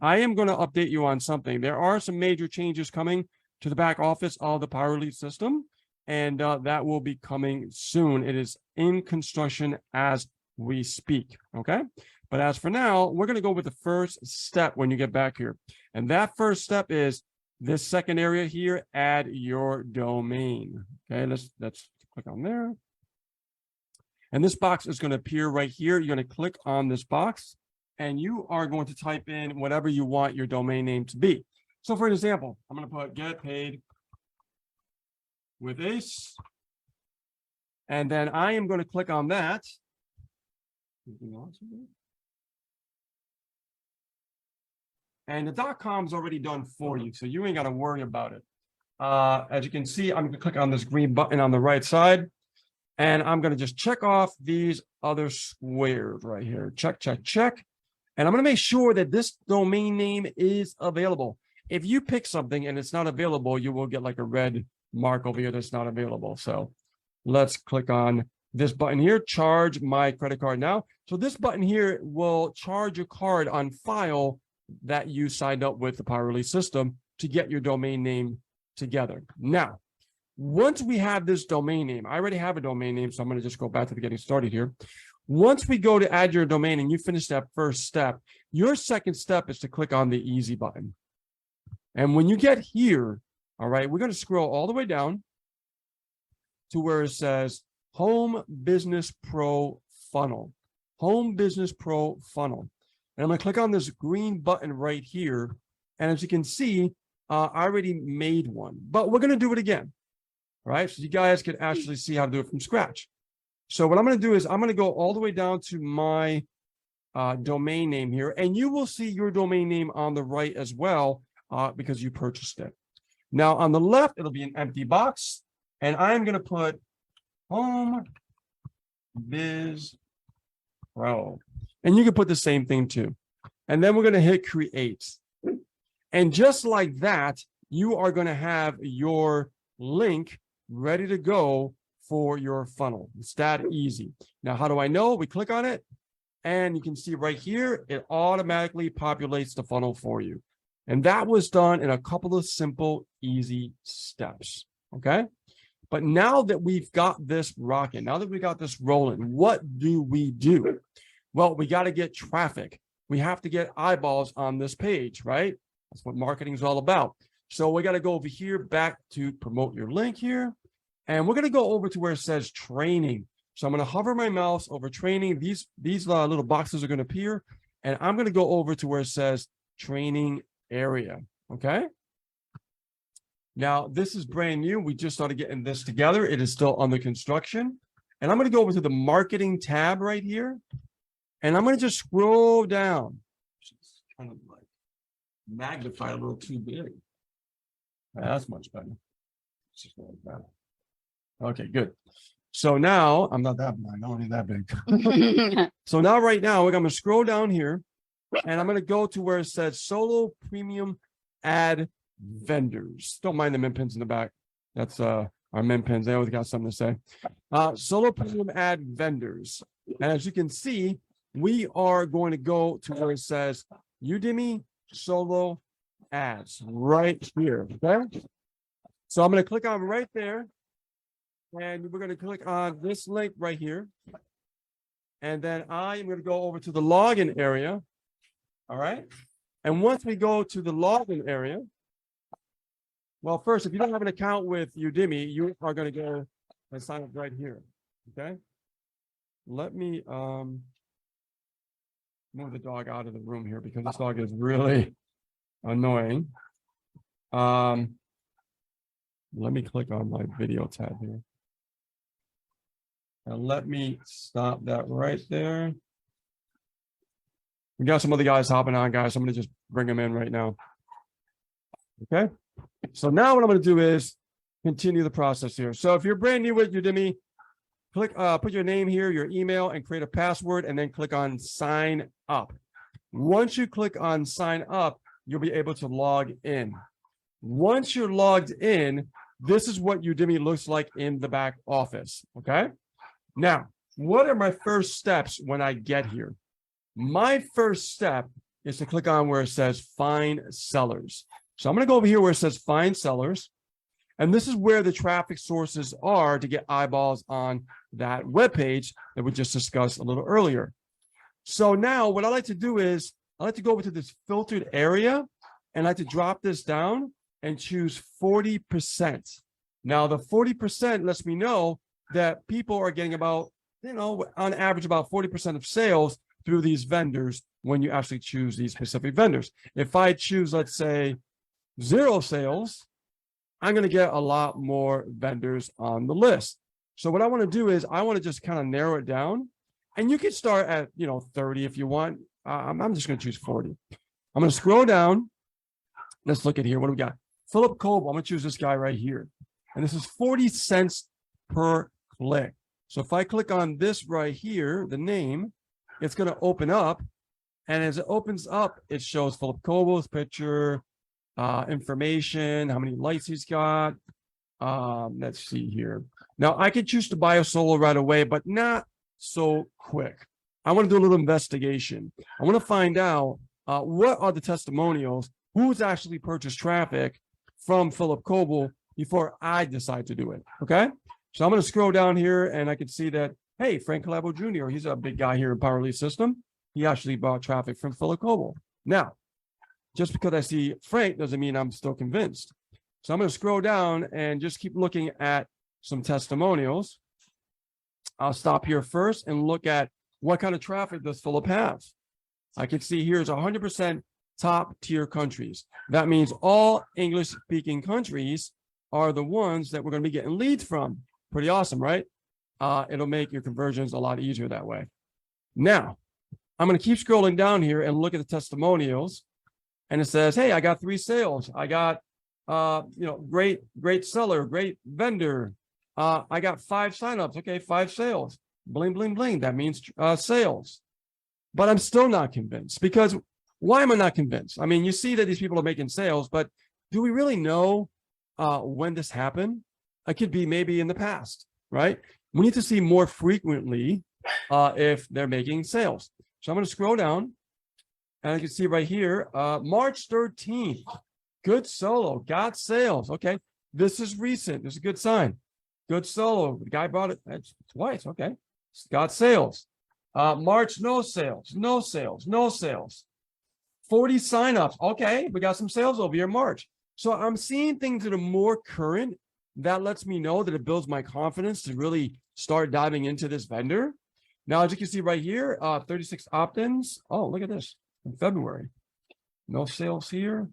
I am going to update you on something. There are some major changes coming to the back office of the Power Lead system, and that will be coming soon. It is in construction as we speak, okay? But as for now, we're going to go with the first step when you get back here. And that first step is this second area here, add your domain. Okay, let's click on there. And this box is going to appear right here. You're going to click on this box, and you are going to type in whatever you want your domain name to be. So for example, I'm going to put get paid with Ace. And then I am going to click on that. And the .com is already done for you, so you ain't got to worry about it. As you can see, I'm going to click on this green button on the right side, and I'm going to just check off these other squares right here. Check, check, check. And I'm going to make sure that this domain name is available. If you pick something and it's not available, you will get like a red mark over here that's not available. So let's click on this button here, charge my credit card now. So this button here will charge your card on file that you signed up with the Power Lead system to get your domain name together. Now, once we have this domain name, I already have a domain name, so I'm going to just go back to the getting started here. Once we go to add your domain and you finish that first step, your second step is to click on the easy button. And when you get here, all right, we're going to scroll all the way down to where it says Home Business Pro Funnel. Home Business Pro Funnel. And I'm going to click on this green button right here. And as you can see, I already made one, but we're going to do it again. All right, so you guys can actually see how to do it from scratch. So what I'm going to do is I'm going to go all the way down to my domain name here, and you will see your domain name on the right as well because you purchased it. Now on the left, it'll be an empty box, and I'm going to put Home Biz Pro, and you can put the same thing too. And then we're going to hit create. And just like that, you are going to have your link ready to go for your funnel. It's that easy. Now, how do I know? We click on it, and you can see right here, it automatically populates the funnel for you. And that was done in a couple of simple, easy steps, okay? But now that we've got this rocking, now that we got this rolling, what do we do? Well, we got to get traffic. We have to get eyeballs on this page, right? That's what marketing is all about. So we got to go over here, back to promote your link here. And we're going to go over to where it says training. So I'm going to hover my mouse over training. These little boxes are going to appear. And I'm going to go over to where it says training area. Okay. Now, this is brand new. We just started getting this together. It is still under construction. And I'm going to go over to the marketing tab right here. And I'm going to just scroll down. It's kind of like magnified a little too big. That's much better. It's just like that. Okay, good. So now I'm not that big. I'm only that big. So now, right now, I'm going to scroll down here, and I'm going to go to where it says Solo Premium Ad Vendors. Don't mind the min pins in the back. That's our min pins. They always got something to say. Solo Premium Ad Vendors. And as you can see, we are going to go to where it says Udemy Solo Ads right here. Okay. So I'm going to click on right there. And we're going to click on this link right here. And then I am going to go over to the login area. All right. And once we go to the login area, well, first, if you don't have an account with Udemy, you are going to go and sign up right here. Okay. Let me move the dog out of the room here because this dog is really annoying. Let me click on my video tab here. And let me stop that right there. We got some other guys hopping on, guys. I'm going to just bring them in right now. Okay. So now what I'm going to do is continue the process here. So if you're brand new with Udemy, click, put your name here, your email, and create a password, and then click on sign up. Once you click on sign up, you'll be able to log in. Once you're logged in, this is what Udemy looks like in the back office. Okay. Now, what are my first steps when I get here? My first step is to click on where it says find sellers. So I'm going to go over here where it says find sellers. And this is where the traffic sources are to get eyeballs on that web page that we just discussed a little earlier. So now what I like to do is I like to go over to this filtered area and I like to drop this down and choose 40%. Now the 40% lets me know that people are getting about, on average about 40% of sales through these vendors when you actually choose these specific vendors. If I choose, let's say, 0 sales, I'm going to get a lot more vendors on the list. So what I want to do is I want to just kind of narrow it down, and you can start at 30 if you want. I'm just going to choose 40. I'm going to scroll down. Let's look at here. What do we got? Philip Coble. I'm going to choose this guy right here, and this is 40 cents per click. So if I click on this right here, the name, it's going to open up, and as it opens up, it shows Philip Coble's picture. Information, how many lights he's got. Let's see here. Now I could choose to buy a solo right away, but not so quick. I want to do a little investigation. I want to find out what are the testimonials, who's actually purchased traffic from Philip Coble before I decide to do it. Okay. So I'm going to scroll down here and I can see that, hey, Frank Calabo Jr., he's a big guy here in Power Lead System. He actually bought traffic from Philip Coble. Now, just because I see Frank doesn't mean I'm still convinced. So I'm going to scroll down and just keep looking at some testimonials. I'll stop here first and look at what kind of traffic does Philip have. I can see here's 100% top tier countries. That means all English speaking countries are the ones that we're going to be getting leads from. Pretty awesome, right? It'll make your conversions a lot easier that way. Now, I'm going to keep scrolling down here and look at the testimonials. And it says, hey, I got 3 sales. I got, great seller, great vendor. I got 5 signups. Okay, 5 sales. Bling, bling, bling. That means sales. But I'm still not convinced, because why am I not convinced? I mean, you see that these people are making sales, but do we really know when this happened? It could be maybe in the past, right? We need to see more frequently if they're making sales. So I'm going to scroll down. And you can see right here, March 13th, good solo, got sales. Okay, this is recent. This is a good sign. Good solo. The guy bought it twice. Okay, got sales. March, no sales, no sales, no sales. 40 signups. Okay, we got some sales over here in March. So I'm seeing things that are more current. That lets me know that it builds my confidence to really start diving into this vendor. Now, as you can see right here, 36 opt-ins. Oh, look at this. In February, no sales here,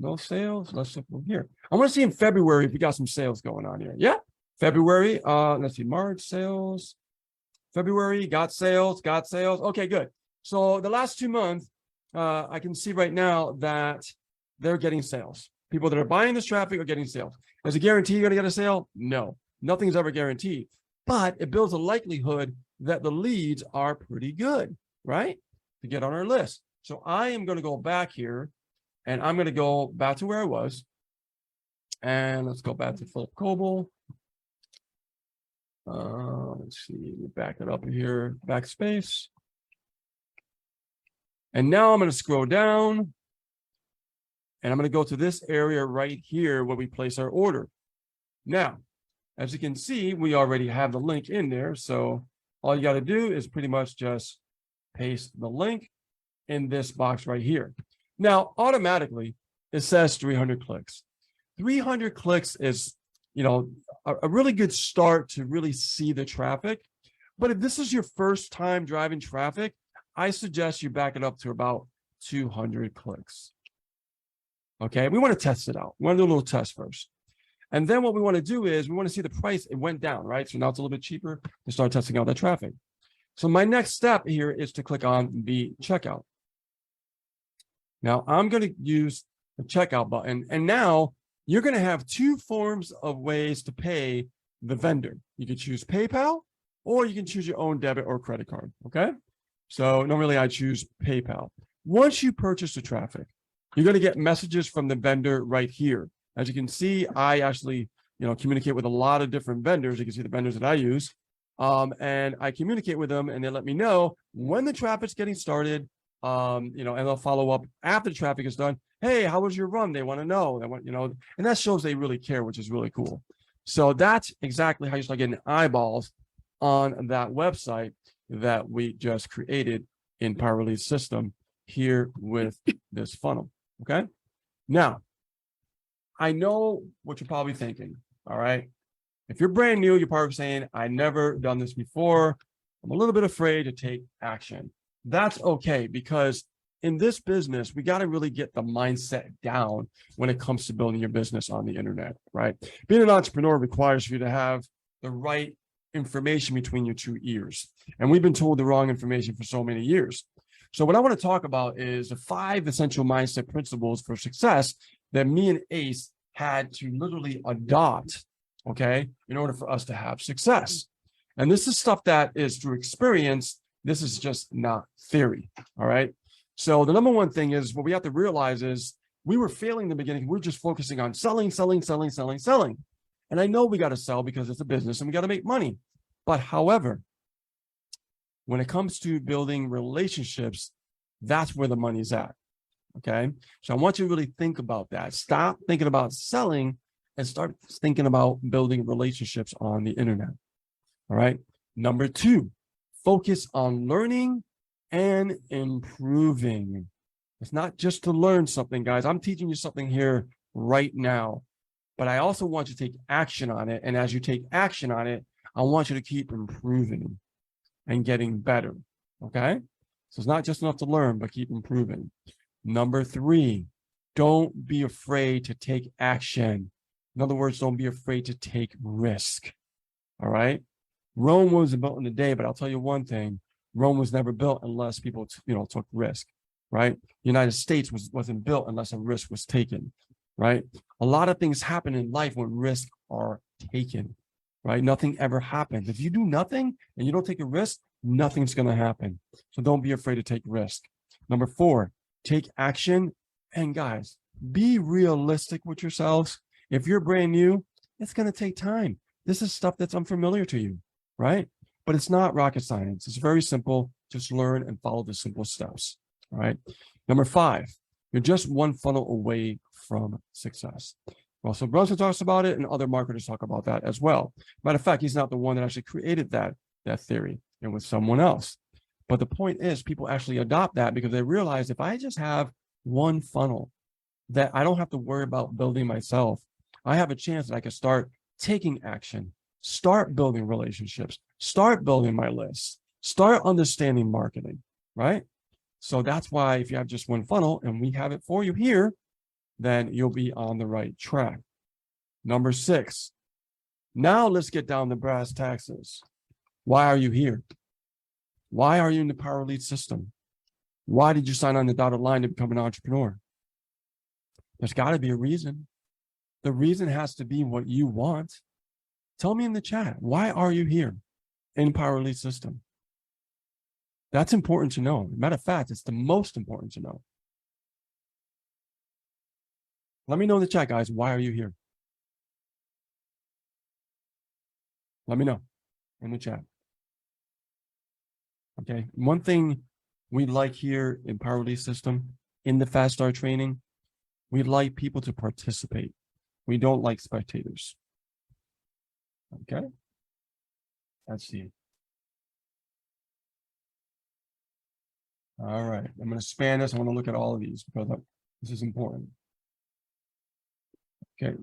no sales. Let's look here. I want to see in February if we got some sales going on here. Yeah, February. Let's see, March sales. February got sales, got sales. Okay, good. So the last 2 months, I can see right now that they're getting sales. People that are buying this traffic are getting sales. Is it guaranteed you're going to get a sale? No, nothing's ever guaranteed. But it builds a likelihood that the leads are pretty good, right? To get on our list. So I am going to go back here and I'm going to go back to where I was. And let's go back to Philip Coble. Let's see, back it up here, backspace. And now I'm going to scroll down and I'm going to go to this area right here where we place our order. Now, as you can see, we already have the link in there. So all you got to do is pretty much just paste the link in this box right here. Now, automatically, it says 300 clicks. 300 clicks is, a really good start to really see the traffic. But if this is your first time driving traffic, I suggest you back it up to about 200 clicks. Okay, we want to test it out. We want to do a little test first. And then what we want to do is we want to see the price. It went down, right? So now it's a little bit cheaper to start testing out that traffic. So my next step here is to click on the checkout. Now I'm going to use the checkout button. And now you're going to have 2 forms of ways to pay the vendor. You can choose PayPal or you can choose your own debit or credit card. Okay. So normally I choose PayPal. Once you purchase the traffic, you're going to get messages from the vendor right here. As you can see, I actually, communicate with a lot of different vendors. You can see the vendors that I use. And I communicate with them and they let me know when the traffic's getting started you know, and they'll follow up after the traffic is done. Hey, how was your run? They want to know. They want, you know, and that shows they really care, which is really cool. So that's exactly how you start getting eyeballs on that website that we just created in Power Lead System here with this funnel. Okay. Now, I know what you're probably thinking. All right. If you're brand new, you're probably saying, I never done this before. I'm a little bit afraid to take action. That's okay, because in this business, we got to really get the mindset down when it comes to building your business on the internet, right? Being an entrepreneur requires you to have the right information between your two ears. And we've been told the wrong information for so many years. So what I want to talk about is the 5 essential mindset principles for success that me and Ace had to literally adopt, okay, in order for us to have success. And this is stuff that is through experience. This is just not theory, all right? So the number one thing is what we have to realize is we were failing in the beginning. We're just focusing on selling. And I know we got to sell because it's a business and we got to make money. But however, when it comes to building relationships, that's where the money's at, okay? So I want you to really think about that. Stop thinking about selling and start thinking about building relationships on the internet, all right? Number 2, focus on learning and improving. It's not just to learn something, guys. I'm teaching you something here right now, but I also want you to take action on it. And as you take action on it, I want you to keep improving and getting better, okay? So it's not just enough to learn, but keep improving. Number 3, don't be afraid to take action. In other words, don't be afraid to take risk, all right? Rome wasn't built in a day, but I'll tell you one thing. Rome was never built unless people, took risk, right? The United States wasn't built unless a risk was taken, right? A lot of things happen in life when risks are taken, right? Nothing ever happens. If you do nothing and you don't take a risk, nothing's going to happen. So don't be afraid to take risk. Number 4, take action. And guys, be realistic with yourselves. If you're brand new, it's going to take time. This is stuff that's unfamiliar to you, right? But it's not rocket science. It's very simple. Just learn and follow the simple steps, all right? Number 5, you're just one funnel away from success. Well, so Brunson talks about it and other marketers talk about that as well. Matter of fact, he's not the one that actually created that theory. It was someone else. But the point is people actually adopt that because they realize if I just have one funnel that I don't have to worry about building myself, I have a chance that I can start taking action, start building relationships, start building my lists, start understanding marketing, right? So that's why if you have just one funnel and we have it for you here, then you'll be on the right track. Number 6, now let's get down to brass taxes. Why are you here? Why are you in the Power Lead System? Why did you sign on the dotted line to become an entrepreneur? There's got to be a reason. The reason has to be what you want. Tell me in the chat, why are you here in Power Lead System? That's important to know. Matter of fact, it's the most important to know. Let me know in the chat, guys. Why are you here? Let me know in the chat. Okay. One thing we like here in Power Lead System, in the Fast Start training, we like people to participate. We don't like spectators. Okay. Let's see. All right. I'm going to span this. I want to look at all of these because this is important. Okay.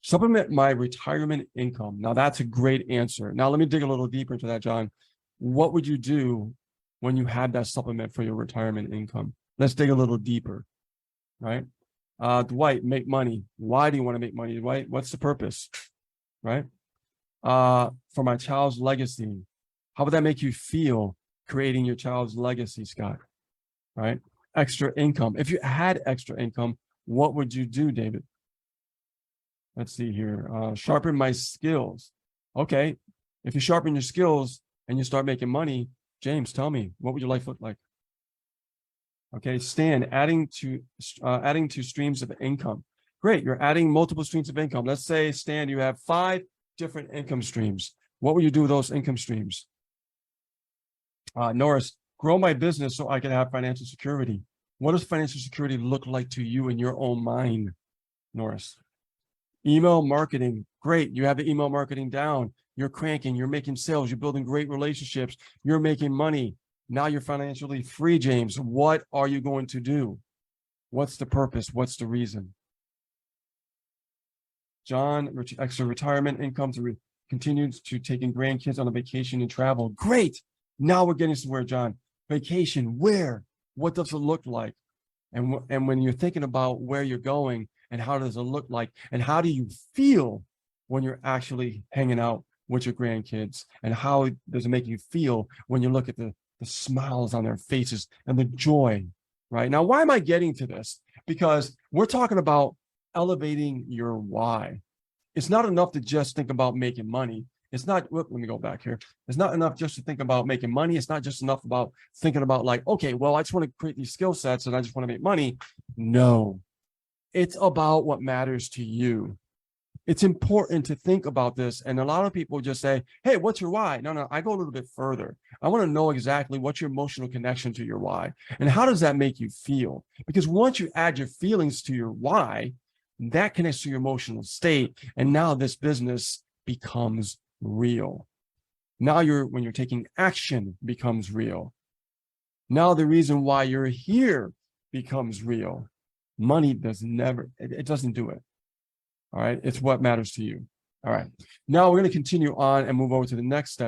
Supplement my retirement income. Now that's a great answer. Now let me dig a little deeper into that, John. What would you do when you had that supplement for your retirement income? Let's dig a little deeper, right? Dwight, make money. Why do you want to make money, Dwight? What's the purpose, right? For my child's legacy. How would that make you feel creating your child's legacy, Scott? Right? Extra income. If you had extra income, what would you do, David? Let's see here. Sharpen my skills. Okay. If you sharpen your skills and you start making money, James, tell me, what would your life look like? Okay, Stan, adding to streams of income. Great, you're adding multiple streams of income. Let's say, Stan, you have 5 different income streams. What will you do with those income streams? Norris, grow my business so I can have financial security. What does financial security look like to you in your own mind, Norris? Email marketing, great. You have the email marketing down. You're cranking, you're making sales, you're building great relationships, you're making money. Now you're financially free, James. What are you going to do? What's the purpose? What's the reason? John, extra retirement income to continue to taking grandkids on a vacation and travel. Great. Now we're getting somewhere, John. Vacation, where? What does it look like? And when you're thinking about where you're going and how does it look like and how do you feel when you're actually hanging out with your grandkids, and how does it make you feel when you look at the smiles on their faces and the joy, right? Now, why am I getting to this? Because we're talking about elevating your why. It's not enough to just think about making money. It's not, let me go back here. It's not enough just to think about making money. It's not just enough about thinking about like, okay, well, I just want to create these skill sets and I just want to make money. No, it's about what matters to you. It's important to think about this. And a lot of people just say, hey, what's your why? No, I go a little bit further. I want to know exactly what's your emotional connection to your why and how does that make you feel? Because once you add your feelings to your why, that connects to your emotional state. And now this business becomes real. Now when you're taking action becomes real. Now the reason why you're here becomes real. Money it doesn't do it. All right. It's what matters to you. All right. Now we're going to continue on and move over to the next step.